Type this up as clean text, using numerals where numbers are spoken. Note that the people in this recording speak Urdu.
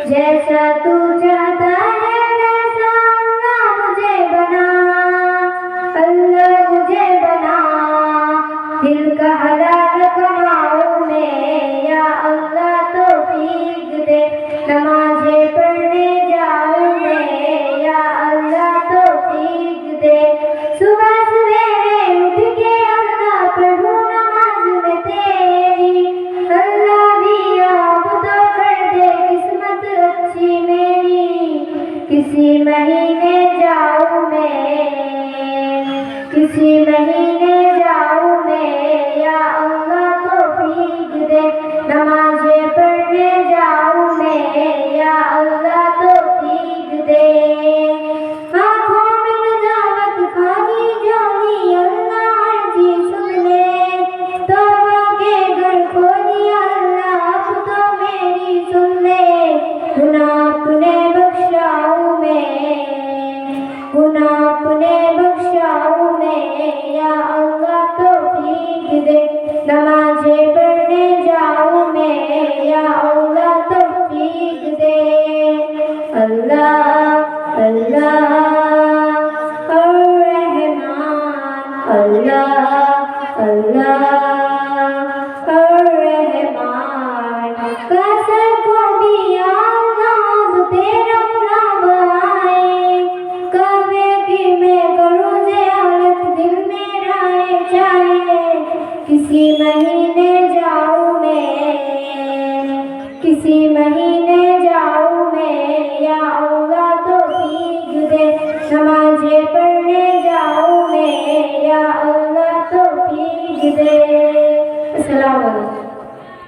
جیسا تو چاہتا ہے ویسا اللہ مجھے بنا، اللہ مجھے بنا، دل کا حلال کماؤں میں یا اللہ توفیق دے، نمازیں پڑھنے جاؤں میں یا اللہ توفیق دے، صبح سویرے اٹھ کے اللہ پڑھوں نماز میں تیری، اللہ بھی اب تو کر دے قسمت اچھی میری، کسی مہینے جاؤں میں، کسی مہینے جاؤں میں یا اللہ توفیق دے، نمازیں پڑھنے جاؤں میں یا اللہ توفیق دے، آنکھوں میں نجات خالی جونی اللہ عرضی سن لے، توبہ کے گھر کھولیا اللہ اب تو میری سن لے، گناہ اپنے بخشاؤں میں، گناہ اپنے بخشاؤں میں یا اللہ توفیق دے، نمازیں پڑھنے جاؤں میں یا اللہ توفیق دے، اللہ اللہ الرحمن، اللہ اللہ الرحمن، کیسے کو بھی آزاد تیرا نام آئے، کعبے کی میں کروں زیارت دل میرا چاہے، کسی مہینے جاؤں میں، کسی مہینے جاؤں میں یا اللہ توفیق دے، نمازیں پڑھنے جاؤں میں یا اللہ توفیق دے۔ السلام علیکم۔